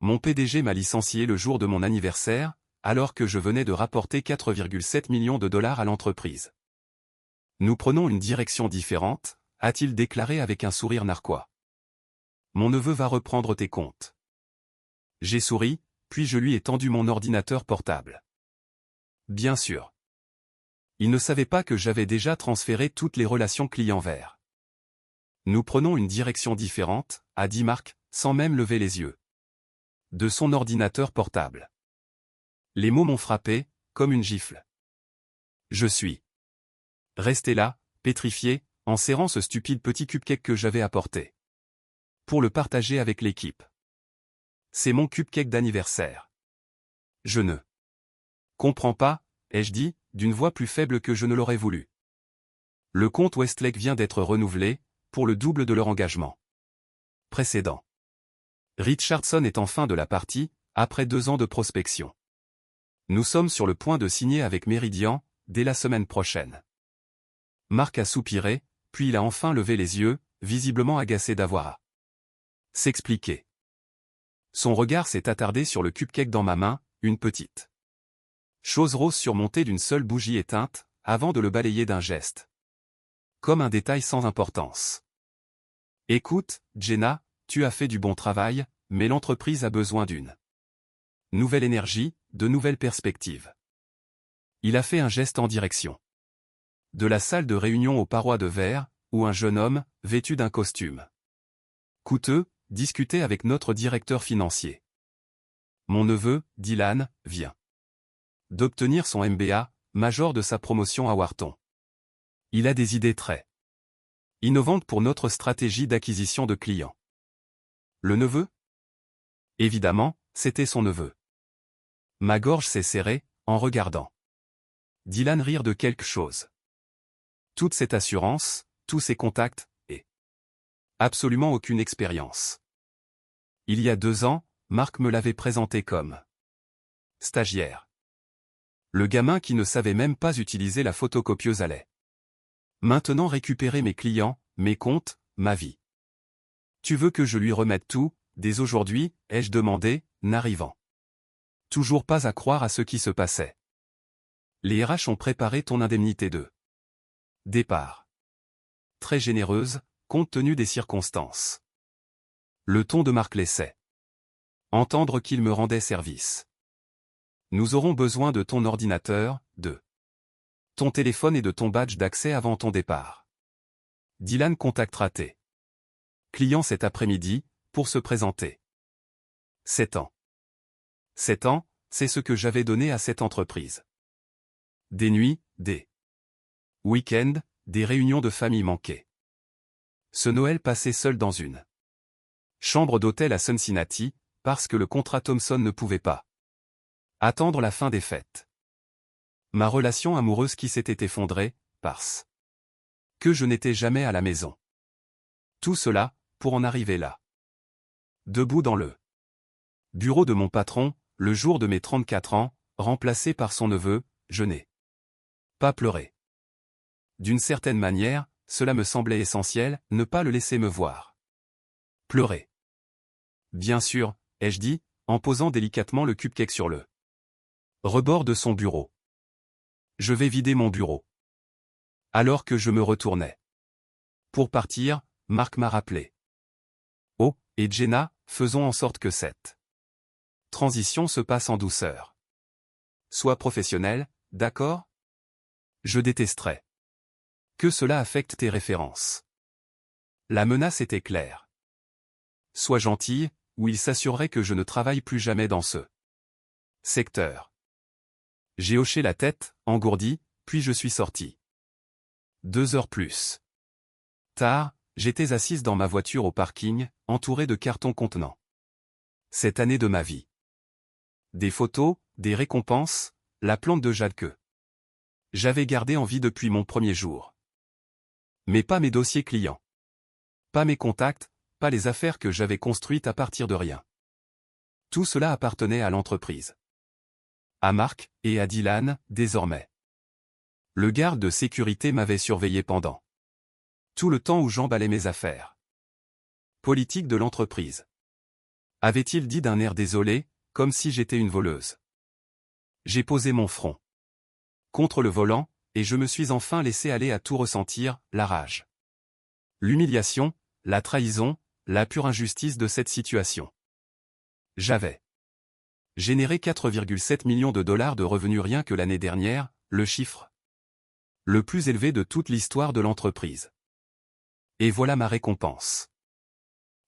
Mon PDG m'a licencié le jour de mon anniversaire, alors que je venais de rapporter 4,7 millions de dollars à l'entreprise. Nous prenons une direction différente, a-t-il déclaré avec un sourire narquois. Mon neveu va reprendre tes comptes. J'ai souri, puis je lui ai tendu mon ordinateur portable. Bien sûr. Il ne savait pas que j'avais déjà transféré toutes les relations clients vers. Nous prenons une direction différente, a dit Marc, sans même lever les yeux. De son ordinateur portable. Les mots m'ont frappé, comme une gifle. Je suis resté là, pétrifié, en serrant ce stupide petit cupcake que j'avais apporté. Pour le partager avec l'équipe. C'est mon cupcake d'anniversaire. Je ne comprends pas, ai-je dit, d'une voix plus faible que je ne l'aurais voulu. Le compte Westlake vient d'être renouvelé, pour le double de leur engagement précédent. Richardson est en fin de la partie, après 2 ans de prospection. Nous sommes sur le point de signer avec Meridian, dès la semaine prochaine. Marc a soupiré, puis il a enfin levé les yeux, visiblement agacé d'avoir à s'expliquer. Son regard s'est attardé sur le cupcake dans ma main, une petite chose rose surmontée d'une seule bougie éteinte, avant de le balayer d'un geste. Comme un détail sans importance. Écoute, Jenna, tu as fait du bon travail, mais l'entreprise a besoin d'une nouvelle énergie, de nouvelles perspectives. Il a fait un geste en direction de la salle de réunion aux parois de verre, où un jeune homme, vêtu d'un costume coûteux, discutait avec notre directeur financier. Mon neveu, Dylan, vient d'obtenir son MBA, major de sa promotion à Wharton. Il a des idées très innovantes pour notre stratégie d'acquisition de clients. Le neveu? Évidemment, c'était son neveu. Ma gorge s'est serrée, en regardant Dylan rire de quelque chose. Toute cette assurance, tous ces contacts, et absolument aucune expérience. Il y a 2 ans, Marc me l'avait présenté comme stagiaire. Le gamin qui ne savait même pas utiliser la photocopieuse allait maintenant récupérer mes clients, mes comptes, ma vie. Tu veux que je lui remette tout, dès aujourd'hui, ai-je demandé, n'arrivant toujours pas à croire à ce qui se passait. Les RH ont préparé ton indemnité de départ. Très généreuse, compte tenu des circonstances. Le ton de Marc laissait entendre qu'il me rendait service. Nous aurons besoin de ton ordinateur, de ton téléphone et de ton badge d'accès avant ton départ. Dylan contactera tes clients cet après-midi, pour se présenter. 7 ans. 7 ans, c'est ce que j'avais donné à cette entreprise. Des nuits, des week-ends, des réunions de famille manquées. Ce Noël passé seul dans une chambre d'hôtel à Cincinnati, parce que le contrat Thomson ne pouvait pas attendre la fin des fêtes. Ma relation amoureuse qui s'était effondrée, parce que je n'étais jamais à la maison. Tout cela, pour en arriver là. Debout dans le bureau de mon patron, le jour de mes 34 ans, remplacé par son neveu, je n'ai pas pleuré. D'une certaine manière, cela me semblait essentiel, ne pas le laisser me voir pleurer. Bien sûr, ai-je dit, en posant délicatement le cupcake sur le rebord de son bureau. Je vais vider mon bureau. Alors que je me retournais pour partir, Marc m'a rappelé. Oh, et Jenna, faisons en sorte que cette transition se passe en douceur. Sois professionnel, d'accord? Je détesterais que cela affecte tes références. La menace était claire. Sois gentille, ou il s'assurerait que je ne travaille plus jamais dans ce secteur. J'ai hoché la tête, engourdi, puis je suis sorti. 2 heures plus tard, j'étais assise dans ma voiture au parking, entourée de cartons contenant cette année de ma vie. Des photos, des récompenses, la plante de jade que j'avais gardée en vie depuis mon premier jour. Mais pas mes dossiers clients. Pas mes contacts, pas les affaires que j'avais construites à partir de rien. Tout cela appartenait à l'entreprise. À Marc, et à Dylan, désormais. Le garde de sécurité m'avait surveillé pendant tout le temps où j'emballais mes affaires. Politique de l'entreprise. avait-il dit d'un air désolé, comme si j'étais une voleuse. J'ai posé mon front contre le volant, et je me suis enfin laissé aller à tout ressentir, la rage, l'humiliation, la trahison, la pure injustice de cette situation. J'avais généré 4,7 millions de dollars de revenus rien que l'année dernière, le chiffre le plus élevé de toute l'histoire de l'entreprise. Et voilà ma récompense.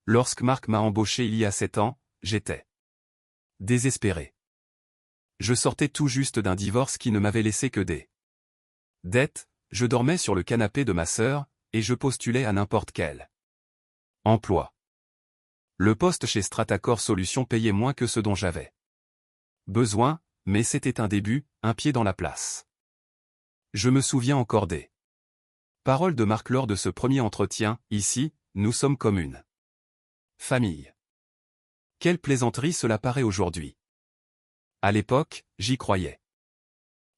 Lorsque Marc m'a embauché il y a 7 ans, j'étais désespéré. Je sortais tout juste d'un divorce qui ne m'avait laissé que des dettes, je dormais sur le canapé de ma sœur, et je postulais à n'importe quel emploi. Le poste chez Stratacor Solutions payait moins que ce dont j'avais besoin, mais c'était un début, un pied dans la place. Je me souviens encore des paroles de Marc lors de ce premier entretien, ici, nous sommes comme une famille. Quelle plaisanterie cela paraît aujourd'hui. À l'époque, j'y croyais.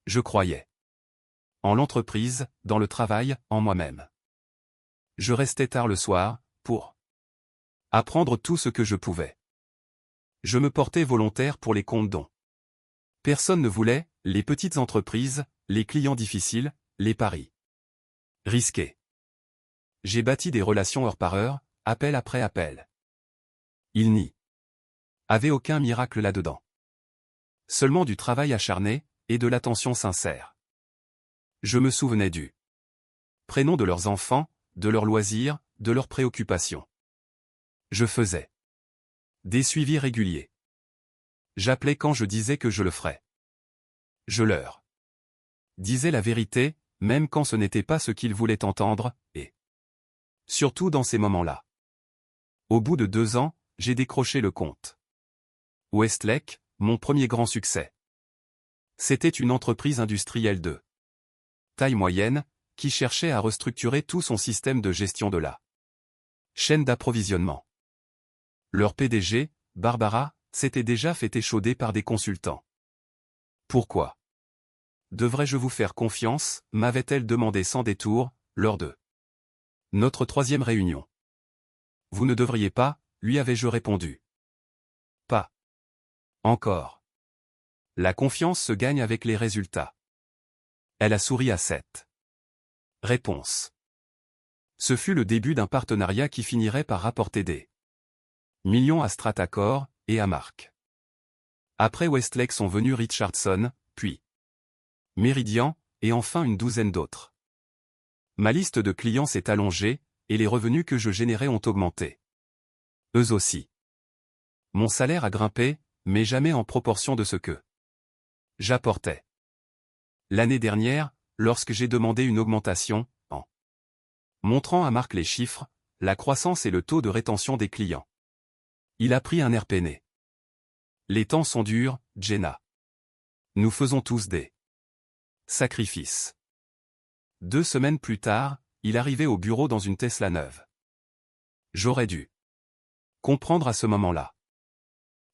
Je croyais en l'entreprise, dans le travail, en moi-même. Je restais tard le soir, pour apprendre tout ce que je pouvais. Je me portais volontaire pour les comptes dont personne ne voulait, les petites entreprises, les clients difficiles, les paris risqués. J'ai bâti des relations heure par heure, appel après appel. Il n'y avait aucun miracle là-dedans. Seulement du travail acharné, et de l'attention sincère. Je me souvenais du prénom de leurs enfants, de leurs loisirs, de leurs préoccupations. Je faisais des suivis réguliers. J'appelais quand je disais que je le ferais. Je leur disais la vérité, même quand ce n'était pas ce qu'ils voulaient entendre, et surtout dans ces moments-là. Au bout de 2 ans, j'ai décroché le compte Westlake, mon premier grand succès. C'était une entreprise industrielle de taille moyenne, qui cherchait à restructurer tout son système de gestion de la chaîne d'approvisionnement. Leur PDG, Barbara, s'était déjà fait échauder par des consultants. Pourquoi devrais-je vous faire confiance, m'avait-elle demandé sans détour, lors de notre 3e réunion. Vous ne devriez pas, lui avais-je répondu. Pas encore. La confiance se gagne avec les résultats. Elle a souri à cette réponse. Ce fut le début d'un partenariat qui finirait par rapporter des millions à Stratacor, et à Marc. Après Westlake sont venus Richardson, puis Meridian, et enfin une douzaine d'autres. Ma liste de clients s'est allongée, et les revenus que je générais ont augmenté. Eux aussi. Mon salaire a grimpé, mais jamais en proportion de ce que j'apportais. L'année dernière, lorsque j'ai demandé une augmentation, en montrant à Marc les chiffres, la croissance et le taux de rétention des clients, il a pris un air peiné. Les temps sont durs, Jenna. Nous faisons tous des sacrifices. 2 semaines plus tard, il arrivait au bureau dans une Tesla neuve. J'aurais dû comprendre à ce moment-là.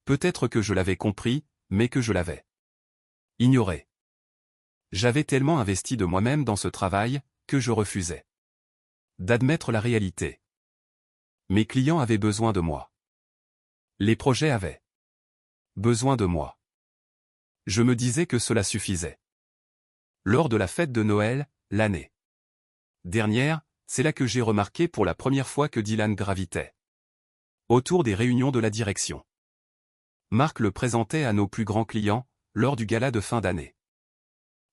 Peut-être que je l'avais compris, mais que je l'avais ignoré. J'avais tellement investi de moi-même dans ce travail, que je refusais d'admettre la réalité. Mes clients avaient besoin de moi. Les projets avaient besoin de moi. Je me disais que cela suffisait. Lors de la fête de Noël, l'année dernière, c'est là que j'ai remarqué pour la première fois que Dylan gravitait autour des réunions de la direction. Marc le présentait à nos plus grands clients, lors du gala de fin d'année.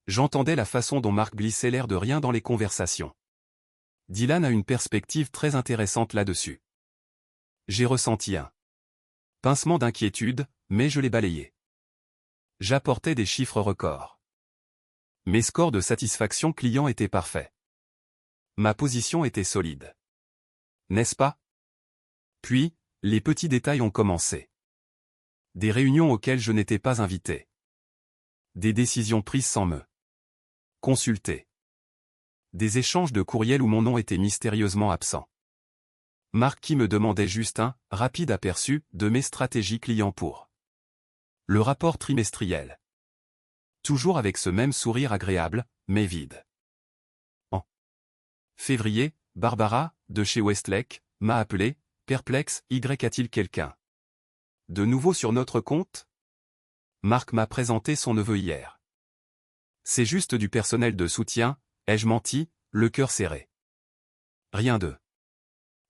J'entendais la façon dont Marc glissait l'air de rien dans les conversations. Dylan a une perspective très intéressante là-dessus. J'ai ressenti un pincement d'inquiétude, mais je l'ai balayé. J'apportais des chiffres records. Mes scores de satisfaction client étaient parfaits. Ma position était solide. N'est-ce pas? Puis, les petits détails ont commencé. Des réunions auxquelles je n'étais pas invité. Des décisions prises sans me consulter. Des échanges de courriels où mon nom était mystérieusement absent. Marc qui me demandait juste un rapide aperçu de mes stratégies clients pour le rapport trimestriel. Toujours avec ce même sourire agréable, mais vide. En février, Barbara, de chez Westlake, m'a appelé, perplexe, a-t-il quelqu'un De nouveau sur notre compte? Marc m'a présenté son neveu hier. C'est juste du personnel de soutien, ai-je menti, le cœur serré. Rien de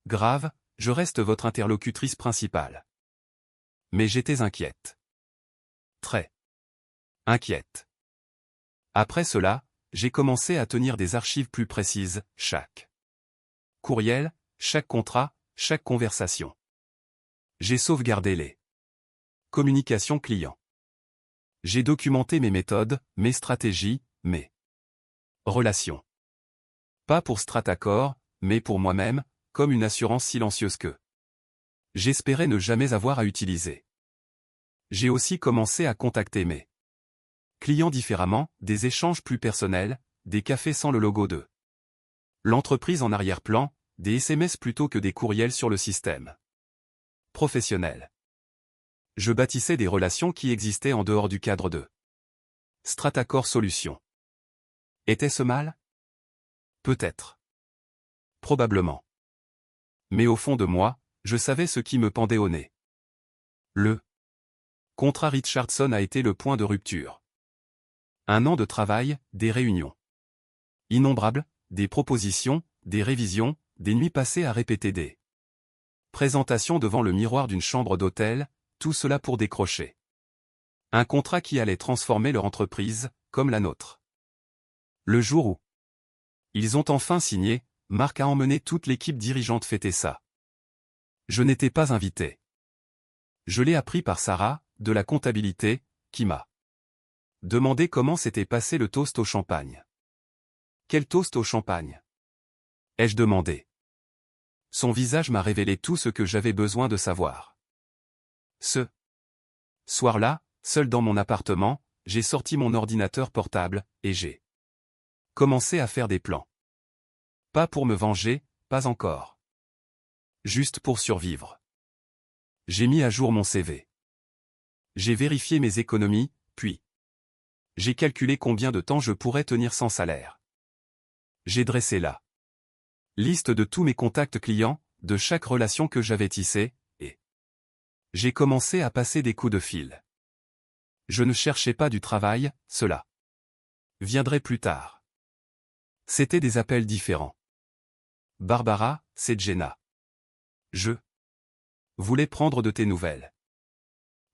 grave, je reste votre interlocutrice principale. Mais j'étais inquiète. Très inquiète. Après cela, j'ai commencé à tenir des archives plus précises, chaque courriel, chaque contrat, chaque conversation. J'ai sauvegardé les communications clients. J'ai documenté mes méthodes, mes stratégies, mes relations. Pas pour Stratacor, mais pour moi-même, comme une assurance silencieuse que j'espérais ne jamais avoir à utiliser. J'ai aussi commencé à contacter mes clients différemment, des échanges plus personnels, des cafés sans le logo de l'entreprise en arrière-plan, des SMS plutôt que des courriels sur le système professionnel. Je bâtissais des relations qui existaient en dehors du cadre de Stratacor Solutions. Était-ce mal? Peut-être. Probablement. Mais au fond de moi, je savais ce qui me pendait au nez. Le contrat Richardson a été le point de rupture. 1 an de travail, des réunions innombrables, des propositions, des révisions, des nuits passées à répéter des présentations devant le miroir d'une chambre d'hôtel, tout cela pour décrocher un contrat qui allait transformer leur entreprise, comme la nôtre. Le jour où ils ont enfin signé, Marc a emmené toute l'équipe dirigeante fêter ça. Je n'étais pas invité. Je l'ai appris par Sarah, de la comptabilité, qui m'a demandé comment s'était passé le toast au champagne. Quel toast au champagne? Ai-je demandé. Son visage m'a révélé tout ce que j'avais besoin de savoir. Ce soir-là, seul dans mon appartement, j'ai sorti mon ordinateur portable, et j'ai commencé à faire des plans. Pas pour me venger, pas encore. Juste pour survivre. J'ai mis à jour mon CV. J'ai vérifié mes économies, puis j'ai calculé combien de temps je pourrais tenir sans salaire. J'ai dressé la liste de tous mes contacts clients, de chaque relation que j'avais tissée, et j'ai commencé à passer des coups de fil. Je ne cherchais pas du travail, cela viendrait plus tard. C'était des appels différents. Barbara, c'est Jenna. Je voulais prendre de tes nouvelles.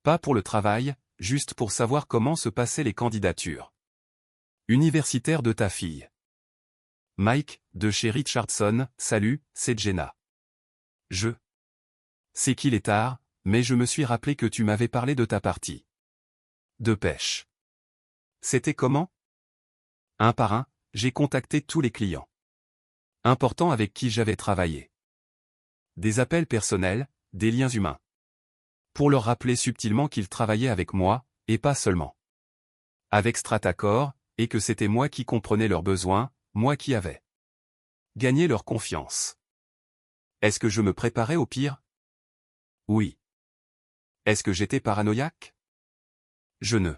Pas pour le travail, juste pour savoir comment se passaient les candidatures universitaires de ta fille. Mike, de chez Richardson, salut, c'est Jenna. Je sais qu'il est tard, mais je me suis rappelé que tu m'avais parlé de ta partie de pêche. C'était comment? Un par un, j'ai contacté tous les clients importants avec qui j'avais travaillé. Des appels personnels, des liens humains. Pour leur rappeler subtilement qu'ils travaillaient avec moi, et pas seulement avec Stratacor, et que c'était moi qui comprenais leurs besoins, moi qui avais gagné leur confiance. Est-ce que je me préparais au pire? Oui. Est-ce que j'étais paranoïaque? Je ne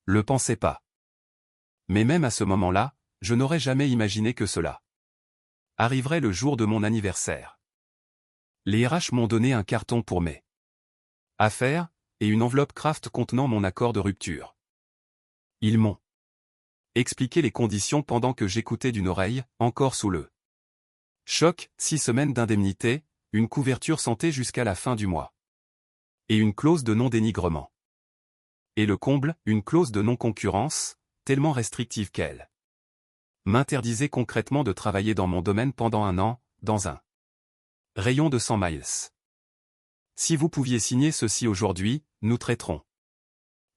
le pensais pas. Mais même à ce moment-là, je n'aurais jamais imaginé que cela arriverait le jour de mon anniversaire. Les RH m'ont donné un carton pour mes affaires, et une enveloppe Kraft contenant mon accord de rupture. Ils m'ont expliqué les conditions pendant que j'écoutais d'une oreille, encore sous le choc, 6 semaines d'indemnité, une couverture santé jusqu'à la fin du mois. Et une clause de non-dénigrement. Et le comble, une clause de non-concurrence, tellement restrictive qu'elle m'interdisait concrètement de travailler dans mon domaine pendant 1 an, dans un rayon de 100 miles. Si vous pouviez signer ceci aujourd'hui, nous traiterons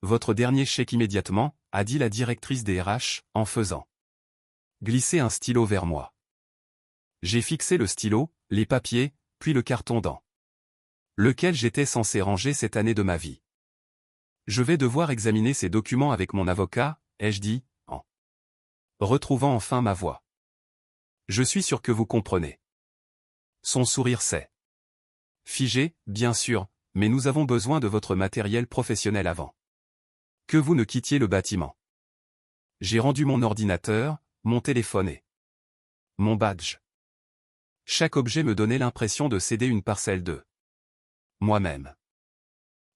votre dernier chèque immédiatement, a dit la directrice des RH, en faisant glisser un stylo vers moi. J'ai fixé le stylo, les papiers, puis le carton dans lequel j'étais censé ranger cette année de ma vie. Je vais devoir examiner ces documents avec mon avocat, ai-je dit, en retrouvant enfin ma voix. Je suis sûr que vous comprenez. Son sourire s'est figé, bien sûr, mais nous avons besoin de votre matériel professionnel avant que vous ne quittiez le bâtiment. J'ai rendu mon ordinateur, mon téléphone et mon badge. Chaque objet me donnait l'impression de céder une parcelle de moi-même.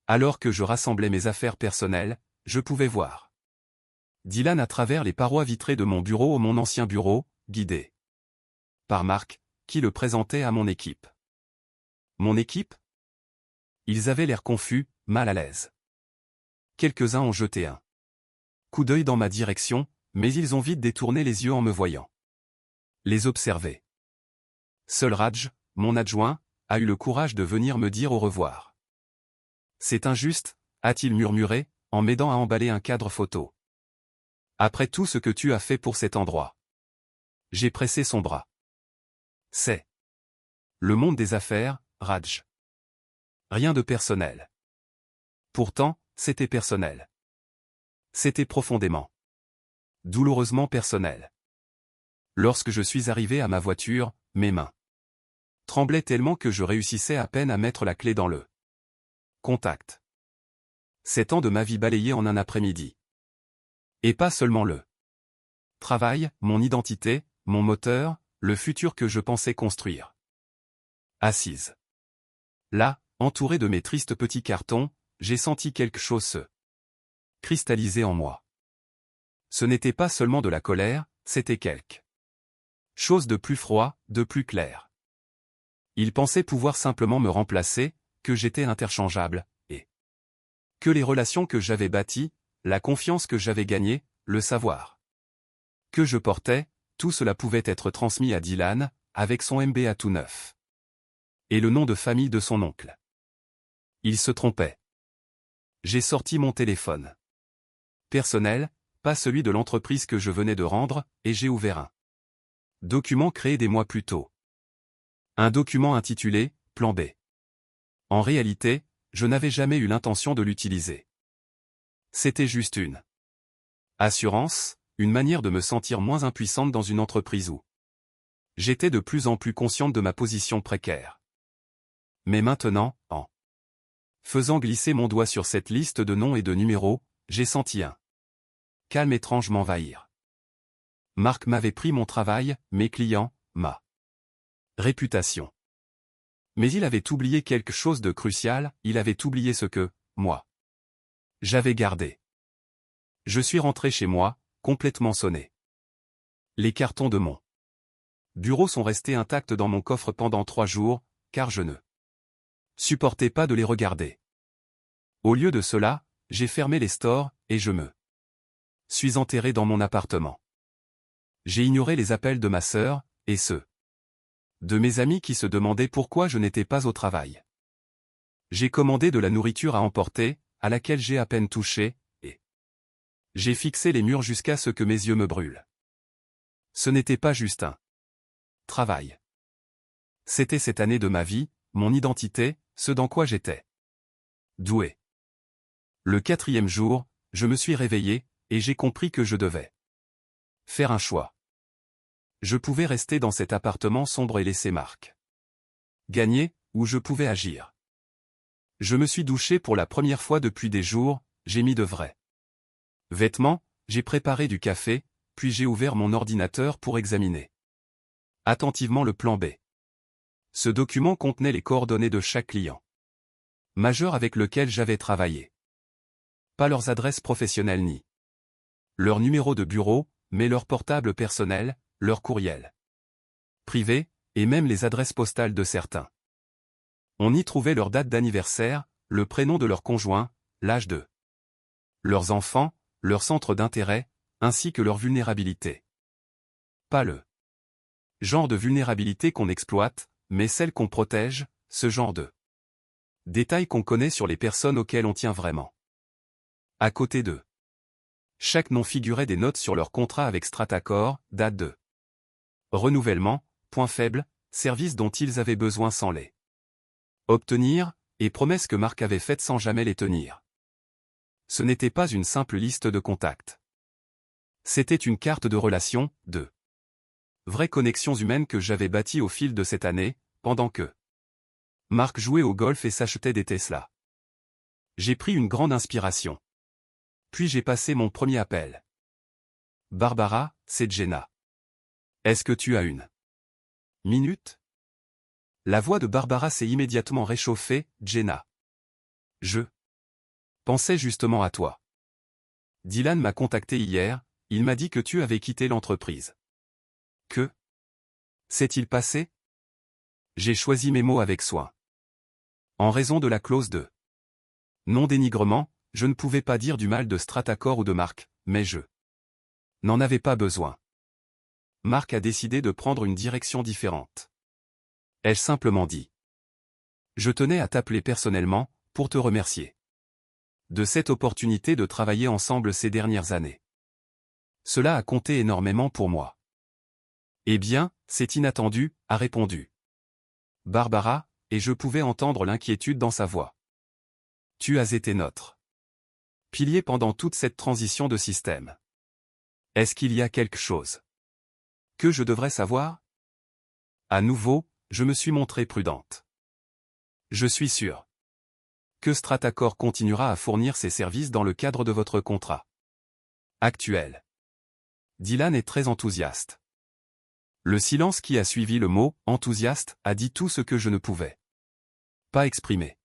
Alors que je rassemblais mes affaires personnelles, je pouvais voir Dylan à travers les parois vitrées de mon bureau, mon ancien bureau, guidé par Marc, qui le présentait à mon équipe. Mon équipe? Ils avaient l'air confus, mal à l'aise. Quelques-uns ont jeté un coup d'œil dans ma direction, mais ils ont vite détourné les yeux en me voyant les observer. Seul Raj, mon adjoint, a eu le courage de venir me dire au revoir. C'est injuste, a-t-il murmuré, en m'aidant à emballer un cadre photo. Après tout ce que tu as fait pour cet endroit. J'ai pressé son bras. C'est le monde des affaires, Raj. Rien de personnel. Pourtant, c'était personnel. C'était profondément, douloureusement personnel. Lorsque je suis arrivé à ma voiture, mes mains tremblaient tellement que je réussissais à peine à mettre la clé dans le contact. 7 ans de ma vie balayés en un après-midi. Et pas seulement le travail, mon identité, mon moteur, le futur que je pensais construire. Assise là, entouré de mes tristes petits cartons, j'ai senti quelque chose se cristalliser en moi. Ce n'était pas seulement de la colère, c'était quelque chose de plus froid, de plus clair. Ils pensaient pouvoir simplement me remplacer, que j'étais interchangeable, et que les relations que j'avais bâties, la confiance que j'avais gagnée, le savoir que je portais, tout cela pouvait être transmis à Dylan, avec son MBA tout neuf. Et le nom de famille de son oncle. Il se trompait. J'ai sorti mon téléphone personnel, pas celui de l'entreprise que je venais de rendre, et j'ai ouvert un document créé des mois plus tôt. Un document intitulé « Plan B ». En réalité, je n'avais jamais eu l'intention de l'utiliser. C'était juste une assurance, une manière de me sentir moins impuissante dans une entreprise où j'étais de plus en plus consciente de ma position précaire. Mais maintenant, en faisant glisser mon doigt sur cette liste de noms et de numéros, j'ai senti un calme étrange m'envahir. Marc m'avait pris mon travail, mes clients, ma réputation. Mais il avait oublié quelque chose de crucial, il avait oublié ce que, moi, j'avais gardé. Je suis rentré chez moi, complètement sonné. Les cartons de mon bureau sont restés intacts dans mon coffre pendant 3 jours, car je ne supportais pas de les regarder. Au lieu de cela, j'ai fermé les stores, et je me suis enterré dans mon appartement. J'ai ignoré les appels de ma sœur, et ceux de mes amis qui se demandaient pourquoi je n'étais pas au travail. J'ai commandé de la nourriture à emporter, à laquelle j'ai à peine touché, et j'ai fixé les murs jusqu'à ce que mes yeux me brûlent. Ce n'était pas juste un travail. C'était cette année de ma vie, mon identité, ce dans quoi j'étais doué. Le 4e jour, je me suis réveillé, et j'ai compris que je devais faire un choix. Je pouvais rester dans cet appartement sombre et laisser Marc gagner, ou je pouvais agir. Je me suis douché pour la première fois depuis des jours, j'ai mis de vrais vêtements, j'ai préparé du café, puis j'ai ouvert mon ordinateur pour examiner attentivement le plan B. Ce document contenait les coordonnées de chaque client majeur avec lequel j'avais travaillé. Pas leurs adresses professionnelles ni leur numéro de bureau, mais leur portable personnel, leur courriel privé, et même les adresses postales de certains. On y trouvait leur date d'anniversaire, le prénom de leur conjoint, l'âge de leurs enfants, leur centre d'intérêt, ainsi que leur vulnérabilité. Pas le genre de vulnérabilité qu'on exploite, mais celle qu'on protège, ce genre de détails qu'on connaît sur les personnes auxquelles on tient vraiment. À côté d'eux, chaque nom figurait des notes sur leur contrat avec Stratacor, date de renouvellement, point faible, services dont ils avaient besoin sans les obtenir, et promesses que Marc avait faites sans jamais les tenir. Ce n'était pas une simple liste de contacts. C'était une carte de relations, de vraies connexions humaines que j'avais bâties au fil de cette année, pendant que Marc jouait au golf et s'achetait des Tesla. J'ai pris une grande inspiration. Puis j'ai passé mon premier appel. Barbara, c'est Jenna. Est-ce que tu as une minute? La voix de Barbara s'est immédiatement réchauffée, Jenna. Je Pensais justement à toi. Dylan m'a contacté hier, il m'a dit que tu avais quitté l'entreprise. Que s'est-il passé? J'ai choisi mes mots avec soin. En raison de la clause de non-dénigrement, je ne pouvais pas dire du mal de Stratacor ou de Marc, mais je n'en avais pas besoin. Marc a décidé de prendre une direction différente. Ai-je simplement dit. Je tenais à t'appeler personnellement, pour te remercier de cette opportunité de travailler ensemble ces dernières années. Cela a compté énormément pour moi. Eh bien, c'est inattendu, a répondu Barbara, et je pouvais entendre l'inquiétude dans sa voix. Tu as été notre pilier pendant toute cette transition de système. Est-ce qu'il y a quelque chose que je devrais savoir? À nouveau, je me suis montrée prudente. Je suis sûr que Stratacor continuera à fournir ses services dans le cadre de votre contrat actuel. Dylan est très enthousiaste. Le silence qui a suivi le mot « enthousiaste » a dit tout ce que je ne pouvais pas exprimer.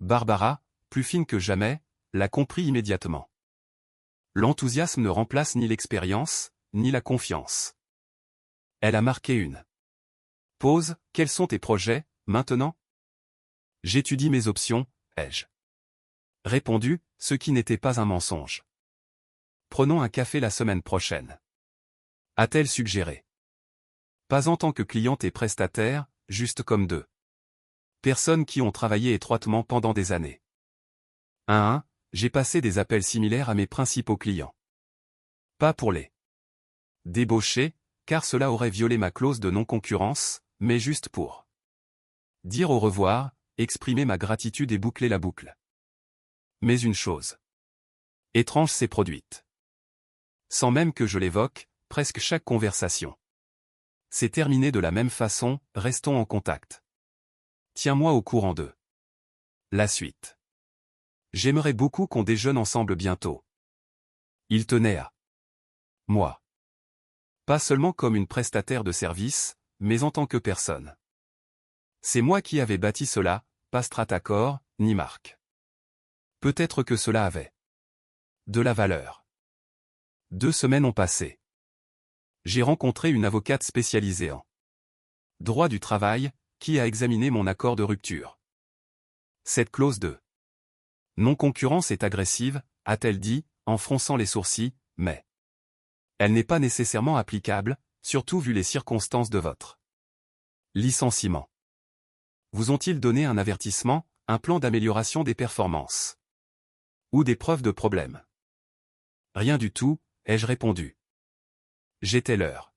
Barbara, plus fine que jamais, l'a compris immédiatement. L'enthousiasme ne remplace ni l'expérience, ni la confiance. Elle a marqué une pause. Quels sont tes projets, maintenant? J'étudie mes options, ai-je répondu, ce qui n'était pas un mensonge. Prenons un café la semaine prochaine. A-t-elle suggéré. Pas en tant que cliente et prestataire, juste comme deux personnes qui ont travaillé étroitement pendant des années. 1. J'ai passé des appels similaires à mes principaux clients. Pas pour les débaucher, car cela aurait violé ma clause de non-concurrence, mais juste pour dire au revoir, exprimer ma gratitude et boucler la boucle. Mais une chose étrange s'est produite. Sans même que je l'évoque, presque chaque conversation s'est terminée de la même façon, restons en contact. Tiens-moi au courant de la suite. J'aimerais beaucoup qu'on déjeune ensemble bientôt. Il tenait à moi. Pas seulement comme une prestataire de service, mais en tant que personne. C'est moi qui avais bâti cela, pas Stratacor, ni Marc. Peut-être que cela avait de la valeur. 2 semaines ont passé. J'ai rencontré une avocate spécialisée en droit du travail, qui a examiné mon accord de rupture. Cette clause de non-concurrence est agressive, a-t-elle dit, en fronçant les sourcils, mais elle n'est pas nécessairement applicable, surtout vu les circonstances de votre licenciement. Vous ont-ils donné un avertissement, un plan d'amélioration des performances? Ou des preuves de problème? Rien du tout, ai-je répondu. J'étais leur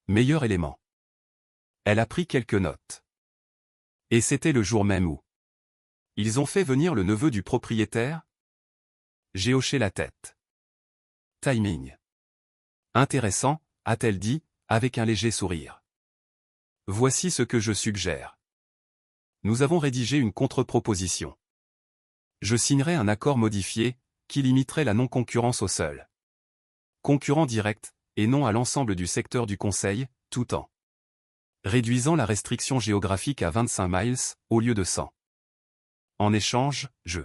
meilleur élément. Elle a pris quelques notes. Et c'était le jour même où ils ont fait venir le neveu du propriétaire? J'ai hoché la tête. Timing. Intéressant, a-t-elle dit, avec un léger sourire. Voici ce que je suggère. Nous avons rédigé une contre-proposition. Je signerai un accord modifié, qui limiterait la non-concurrence au seul concurrent direct, et non à l'ensemble du secteur du conseil, tout en réduisant la restriction géographique à 25 miles, au lieu de 100. En échange, je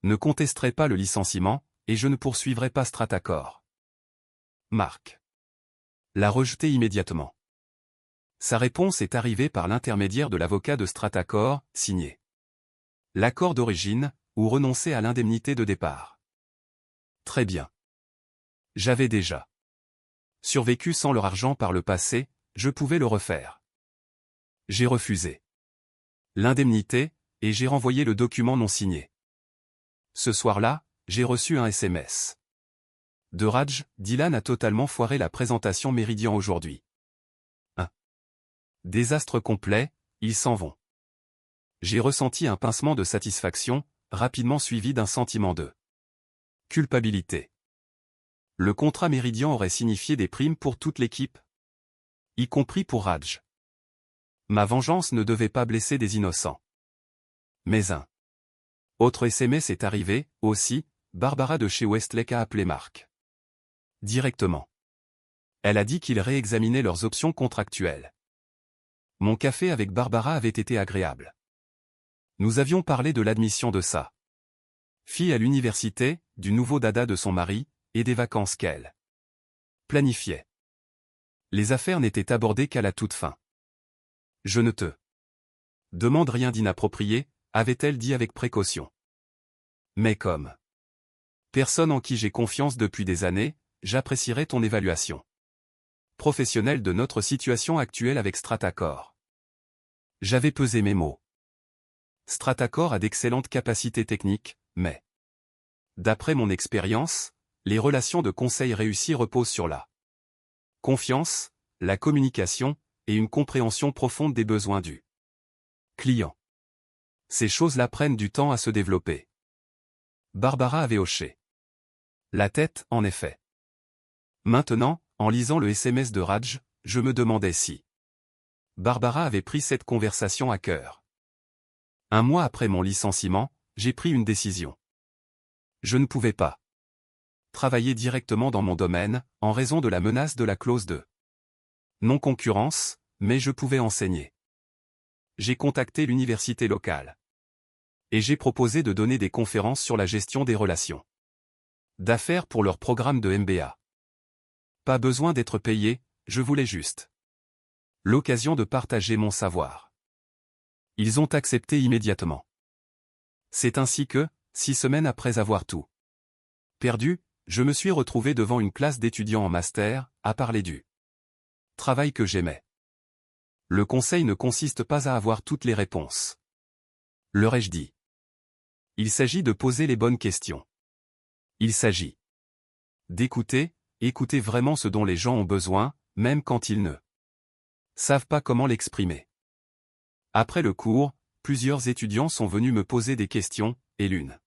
ne contesterai pas le licenciement, et je ne poursuivrai pas Stratacor. Marc l'a rejeté immédiatement. Sa réponse est arrivée par l'intermédiaire de l'avocat de Stratacor, signé l'accord d'origine, ou renoncer à l'indemnité de départ. Très bien. J'avais déjà survécu sans leur argent par le passé, je pouvais le refaire. J'ai refusé l'indemnité, et j'ai renvoyé le document non signé. Ce soir-là, j'ai reçu un SMS de Raj. Dylan a totalement foiré la présentation Méridien aujourd'hui. Un désastre complet, ils s'en vont. J'ai ressenti un pincement de satisfaction, rapidement suivi d'un sentiment de culpabilité. Le contrat Méridien aurait signifié des primes pour toute l'équipe, y compris pour Raj. Ma vengeance ne devait pas blesser des innocents. Mais un autre SMS est arrivé, aussi, Barbara de chez Westlake a appelé Marc directement. Elle a dit qu'ils réexaminaient leurs options contractuelles. Mon café avec Barbara avait été agréable. Nous avions parlé de l'admission de ça Fille à l'université, du nouveau dada de son mari, et des vacances qu'elle planifiait. Les affaires n'étaient abordées qu'à la toute fin. Je ne te demande rien d'inapproprié, avait-elle dit avec précaution. Mais comme personne en qui j'ai confiance depuis des années, j'apprécierais ton évaluation professionnelle de notre situation actuelle avec Stratacor. J'avais pesé mes mots. Stratacor a d'excellentes capacités techniques, mais d'après mon expérience, les relations de conseil réussies reposent sur la confiance, la communication, et une compréhension profonde des besoins du client. Ces choses-là prennent du temps à se développer. Barbara avait hoché la tête, en effet. Maintenant, en lisant le SMS de Raj, je me demandais si Barbara avait pris cette conversation à cœur. Un mois après mon licenciement, j'ai pris une décision. Je ne pouvais pas travailler directement dans mon domaine, en raison de la menace de la clause de non-concurrence, mais je pouvais enseigner. J'ai contacté l'université locale. Et j'ai proposé de donner des conférences sur la gestion des relations d'affaires pour leur programme de MBA. Pas besoin d'être payé, je voulais juste l'occasion de partager mon savoir. Ils ont accepté immédiatement. C'est ainsi que, 6 semaines après avoir tout perdu, je me suis retrouvé devant une classe d'étudiants en master, à parler du travail que j'aimais. Le conseil ne consiste pas à avoir toutes les réponses. Leur ai-je dit. Il s'agit de poser les bonnes questions. Il s'agit d'écouter, écouter vraiment ce dont les gens ont besoin, même quand ils ne savent pas comment l'exprimer. Après le cours, plusieurs étudiants sont venus me poser des questions, et l'une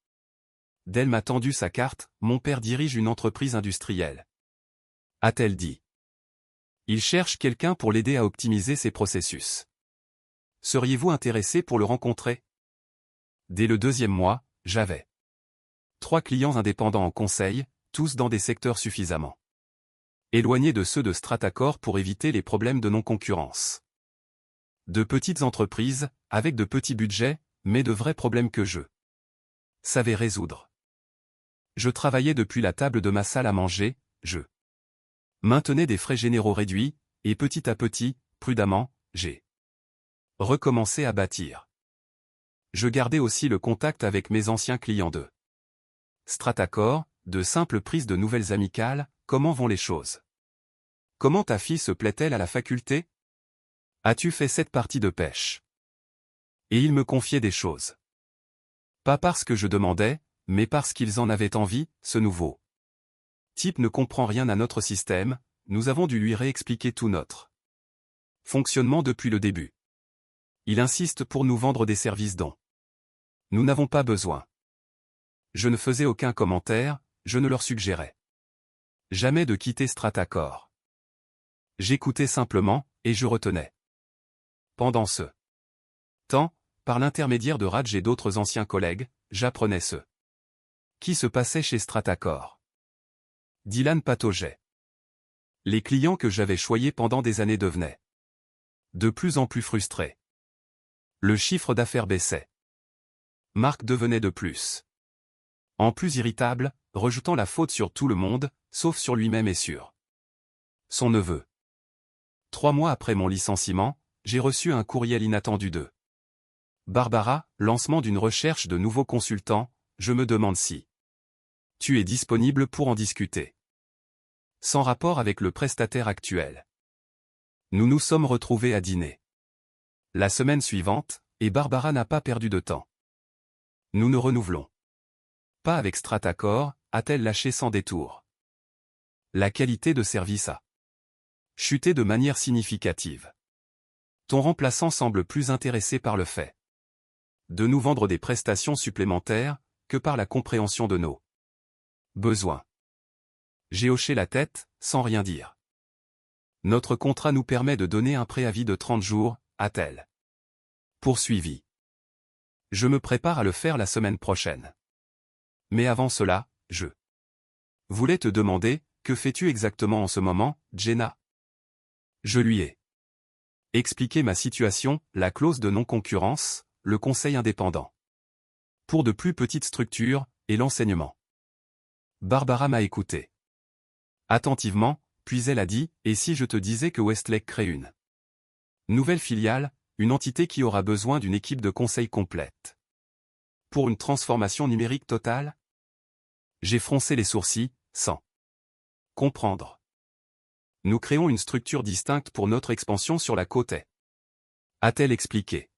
d'elles m'a tendu sa carte. Mon père dirige une entreprise industrielle. A-t-elle dit. Il cherche quelqu'un pour l'aider à optimiser ses processus. Seriez-vous intéressé pour le rencontrer? Dès le 2e mois, j'avais 3 clients indépendants en conseil, tous dans des secteurs suffisamment éloignés de ceux de Stratacor pour éviter les problèmes de non-concurrence. De petites entreprises, avec de petits budgets, mais de vrais problèmes que je savais résoudre. Je travaillais depuis la table de ma salle à manger, je maintenais des frais généraux réduits, et petit à petit, prudemment, j'ai recommencé à bâtir. Je gardais aussi le contact avec mes anciens clients de Stratacor, de simples prises de nouvelles amicales. Comment vont les choses? Comment ta fille se plaît-elle à la faculté? As-tu fait cette partie de pêche? Et ils me confiaient des choses. Pas parce que je demandais, mais parce qu'ils en avaient envie. Ce nouveau type ne comprend rien à notre système, nous avons dû lui réexpliquer tout notre fonctionnement depuis le début. Il insiste pour nous vendre des services dont nous n'avons pas besoin. Je ne faisais aucun commentaire, je ne leur suggérais jamais de quitter Stratacor. J'écoutais simplement, et je retenais. Pendant ce temps, par l'intermédiaire de Raj et d'autres anciens collègues, j'apprenais ce qui se passait chez Stratacor. Dylan pataugeait. Les clients que j'avais choyés pendant des années devenaient de plus en plus frustrés. Le chiffre d'affaires baissait. Marc devenait de plus en plus irritable, rejetant la faute sur tout le monde, sauf sur lui-même et sur son neveu. 3 mois après mon licenciement, j'ai reçu un courriel inattendu de Barbara, lancement d'une recherche de nouveaux consultants. Je me demande si tu es disponible pour en discuter. Sans rapport avec le prestataire actuel. Nous nous sommes retrouvés à dîner la semaine suivante, et Barbara n'a pas perdu de temps. Nous ne renouvelons pas avec Stratacor, a-t-elle lâché sans détour. La qualité de service a chuté de manière significative. Ton remplaçant semble plus intéressé par le fait de nous vendre des prestations supplémentaires, que par la compréhension de nos besoins. J'ai hoché la tête, sans rien dire. Notre contrat nous permet de donner un préavis de 30 jours, a-t-elle poursuivi. Je me prépare à le faire la semaine prochaine. Mais avant cela, je voulais te demander, que fais-tu exactement en ce moment, Jenna? Je lui ai expliqué ma situation, la clause de non-concurrence, le conseil indépendant. Pour de plus petites structures, et l'enseignement. Barbara m'a écouté attentivement, puis elle a dit, et si je te disais que Westlake crée une nouvelle filiale, une entité qui aura besoin d'une équipe de conseil complète pour une transformation numérique totale? J'ai froncé les sourcils, sans comprendre. Nous créons une structure distincte pour notre expansion sur la côte est. A-t-elle expliqué.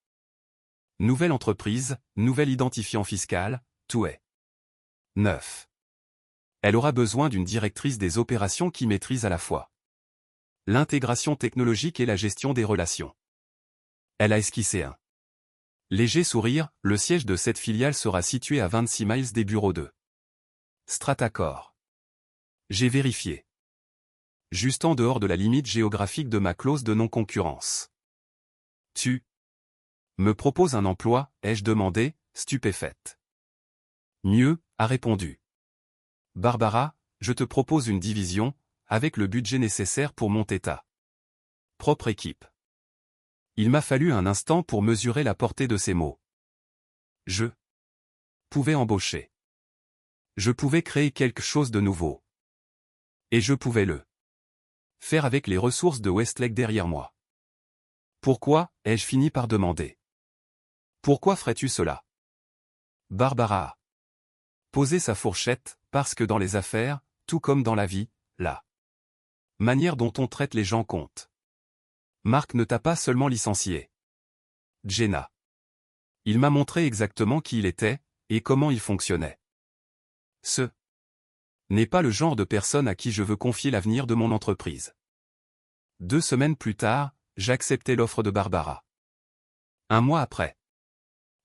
Nouvelle entreprise, nouvel identifiant fiscal, tout est neuf. Elle aura besoin d'une directrice des opérations qui maîtrise à la fois l'intégration technologique et la gestion des relations. Elle a esquissé un léger sourire, le siège de cette filiale sera situé à 26 miles des bureaux de Stratacor. J'ai vérifié. Juste en dehors de la limite géographique de ma clause de non-concurrence. Tu me proposes un emploi, ai-je demandé, stupéfaite. Mieux, a répondu Barbara, je te propose une division, avec le budget nécessaire pour monter ta propre équipe. Il m'a fallu un instant pour mesurer la portée de ces mots. Je pouvais embaucher. Je pouvais créer quelque chose de nouveau. Et je pouvais le faire avec les ressources de Westlake derrière moi. Pourquoi, ai-je fini par demander. Pourquoi ferais-tu cela? Barbara a posé sa fourchette, parce que dans les affaires, tout comme dans la vie, la manière dont on traite les gens compte. Mark ne t'a pas seulement licencié. Jenna. Il m'a montré exactement qui il était, et comment il fonctionnait. Ce n'est pas le genre de personne à qui je veux confier l'avenir de mon entreprise. 2 semaines plus tard, j'acceptais l'offre de Barbara. 1 mois après,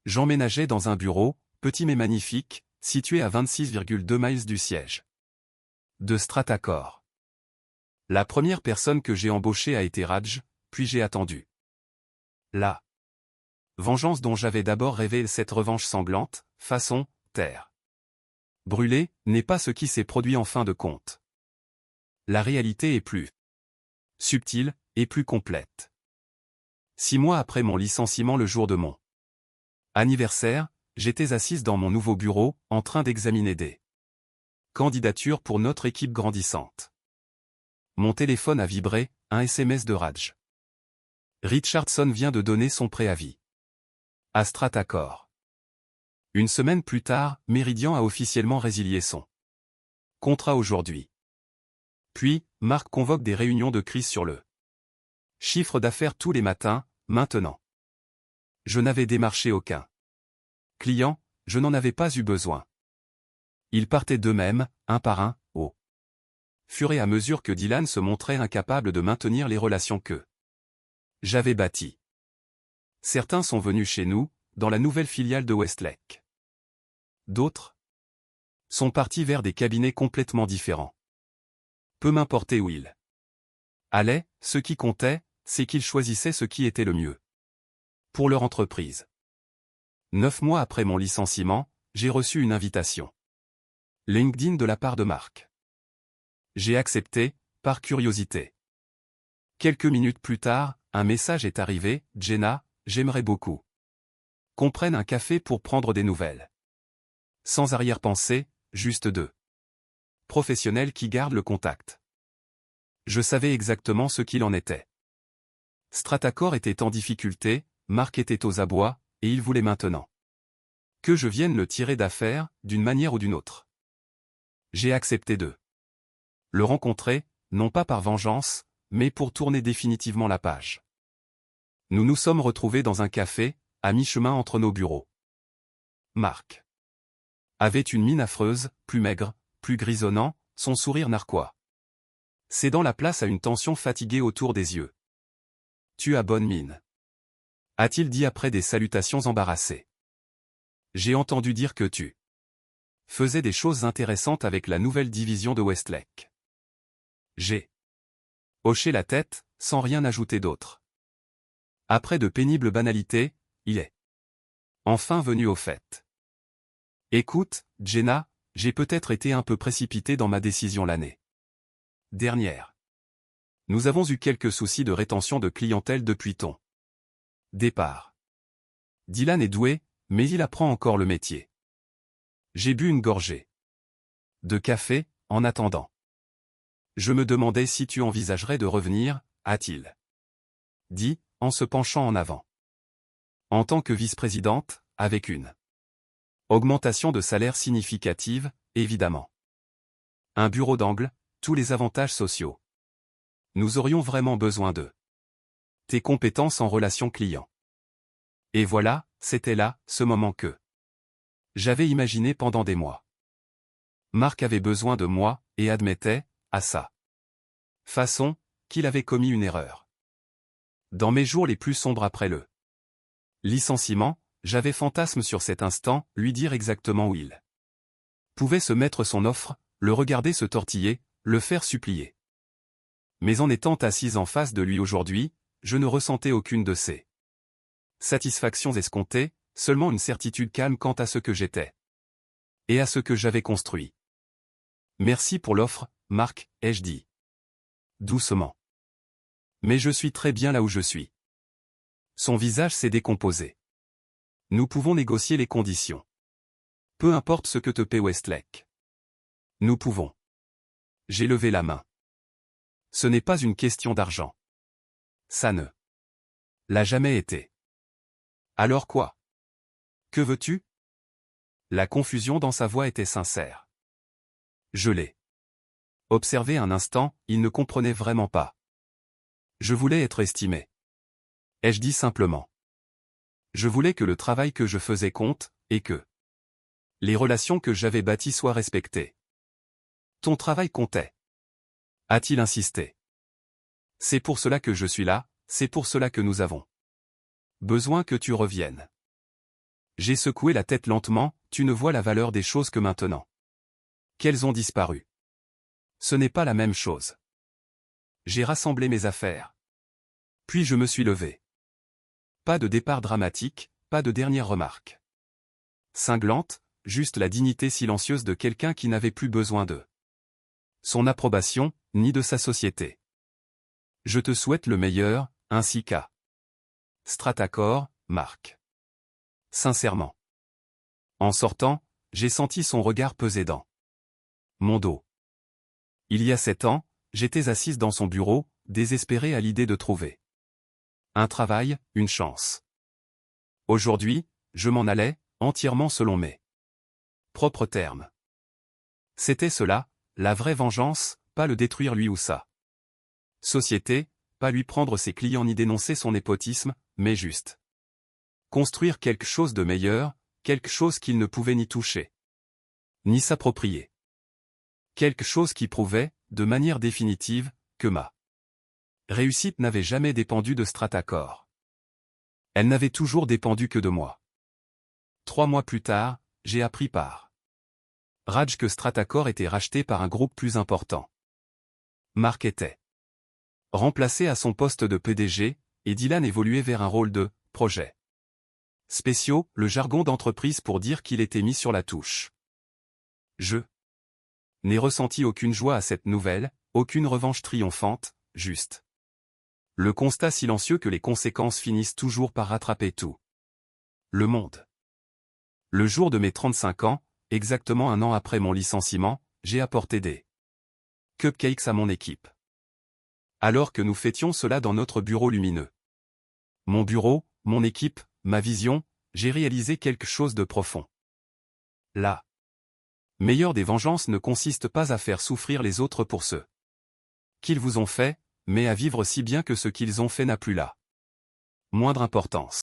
j'emménageais dans un bureau, petit mais magnifique, situé à 26,2 miles du siège de Stratacor. La première personne que j'ai embauchée a été Raj, puis j'ai attendu. La vengeance dont j'avais d'abord rêvé, cette revanche sanglante, façon, terre brûlée, n'est pas ce qui s'est produit en fin de compte. La réalité est plus subtile, et plus complète. 6 mois après mon licenciement, le jour de mon anniversaire, j'étais assise dans mon nouveau bureau, en train d'examiner des candidatures pour notre équipe grandissante. Mon téléphone a vibré, un SMS de Raj. Richardson vient de donner son préavis à Stratacor. 1 semaine plus tard, Meridian a officiellement résilié son contrat aujourd'hui. Puis, Mark convoque des réunions de crise sur le chiffre d'affaires tous les matins, maintenant. Je n'avais démarché aucun client, je n'en avais pas eu besoin. Ils partaient d'eux-mêmes, un par un, au fur et à mesure que Dylan se montrait incapable de maintenir les relations que j'avais bâties. Certains sont venus chez nous, dans la nouvelle filiale de Westlake. D'autres sont partis vers des cabinets complètement différents. Peu m'importait où ils allaient, ce qui comptait, c'est qu'ils choisissaient ce qui était le mieux pour leur entreprise. 9 mois après mon licenciement, j'ai reçu une invitation LinkedIn de la part de Mark. J'ai accepté, par curiosité. Quelques minutes plus tard, un message est arrivé, Jenna, j'aimerais beaucoup qu'on prenne un café pour prendre des nouvelles. Sans arrière-pensée, juste 2 professionnels qui gardent le contact. Je savais exactement ce qu'il en était. Stratacor était en difficulté, Mark était aux abois, et il voulait maintenant que je vienne le tirer d'affaire, d'une manière ou d'une autre. J'ai accepté de le rencontrer, non pas par vengeance, mais pour tourner définitivement la page. Nous nous sommes retrouvés dans un café, à mi-chemin entre nos bureaux. Mark avait une mine affreuse, plus maigre, plus grisonnant, son sourire narquois. Cédant la place à une tension fatiguée autour des yeux. Tu as bonne mine, a-t-il dit après des salutations embarrassées. J'ai entendu dire que tu faisais des choses intéressantes avec la nouvelle division de Westlake. J'ai hoché la tête, sans rien ajouter d'autre. Après de pénibles banalités, il est enfin venu au fait. Écoute, Jenna, j'ai peut-être été un peu précipité dans ma décision l'année dernière. Nous avons eu quelques soucis de rétention de clientèle depuis ton départ. Dylan est doué, mais il apprend encore le métier. J'ai bu une gorgée de café, en attendant. Je me demandais si tu envisagerais de revenir, a-t-il dit, en se penchant en avant. En tant que vice-présidente, avec une augmentation de salaire significative, évidemment. Un bureau d'angle, tous les avantages sociaux. Nous aurions vraiment besoin de tes compétences en relation client. Et voilà, c'était là, ce moment que j'avais imaginé pendant des mois. Marc avait besoin de moi, et admettait, à sa façon, qu'il avait commis une erreur. Dans mes jours les plus sombres après le licenciement, j'avais fantasme sur cet instant, lui dire exactement où il pouvait se mettre son offre, le regarder se tortiller, le faire supplier. Mais en étant assise en face de lui aujourd'hui, je ne ressentais aucune de ces satisfactions escomptées, seulement une certitude calme quant à ce que j'étais. Et à ce que j'avais construit. Merci pour l'offre, Marc, ai-je dit. Doucement. Mais je suis très bien là où je suis. Son visage s'est décomposé. Nous pouvons négocier les conditions. Peu importe ce que te paie Westlake. Nous pouvons. J'ai levé la main. Ce n'est pas une question d'argent. Ça ne l'a jamais été. Alors quoi? Que veux-tu? La confusion dans sa voix était sincère. Je l'ai observé un instant, il ne comprenait vraiment pas. Je voulais être estimé. Ai-je dit simplement. Je voulais que le travail que je faisais compte, et que les relations que j'avais bâties soient respectées. Ton travail comptait. A-t-il insisté. C'est pour cela que je suis là, c'est pour cela que nous avons besoin que tu reviennes. J'ai secoué la tête lentement, tu ne vois la valeur des choses que maintenant qu'elles ont disparu. Ce n'est pas la même chose. J'ai rassemblé mes affaires. Puis je me suis levé. Pas de départ dramatique, pas de dernière remarque cinglante, juste la dignité silencieuse de quelqu'un qui n'avait plus besoin de son approbation, ni de sa société. Je te souhaite le meilleur, ainsi qu'à Stratacor, Marc. Sincèrement. En sortant, j'ai senti son regard peser dans mon dos. Il y a 7 ans, j'étais assise dans son bureau, désespérée à l'idée de trouver un travail, une chance. Aujourd'hui, je m'en allais, entièrement selon mes propres termes. C'était cela, la vraie vengeance, pas le détruire lui ou sa société, pas lui prendre ses clients ni dénoncer son népotisme, mais juste construire quelque chose de meilleur, quelque chose qu'il ne pouvait ni toucher, ni s'approprier. Quelque chose qui prouvait, de manière définitive, que ma réussite n'avait jamais dépendu de Stratacor. Elle n'avait toujours dépendu que de moi. 3 mois plus tard, j'ai appris par Raj que Stratacor était racheté par un groupe plus important. Marc était remplacé à son poste de PDG, et Dylan évoluait vers un rôle de « projet ». Spéciaux, le jargon d'entreprise pour dire qu'il était mis sur la touche. Je n'ai ressenti aucune joie à cette nouvelle, aucune revanche triomphante, juste le constat silencieux que les conséquences finissent toujours par rattraper tout le monde. Le jour de mes 35 ans, exactement 1 an après mon licenciement, j'ai apporté des cupcakes à mon équipe. Alors que nous fêtions cela dans notre bureau lumineux. Mon bureau, mon équipe, ma vision, j'ai réalisé quelque chose de profond. La meilleure des vengeances ne consiste pas à faire souffrir les autres pour ce qu'ils vous ont fait, mais à vivre si bien que ce qu'ils ont fait n'a plus la moindre importance.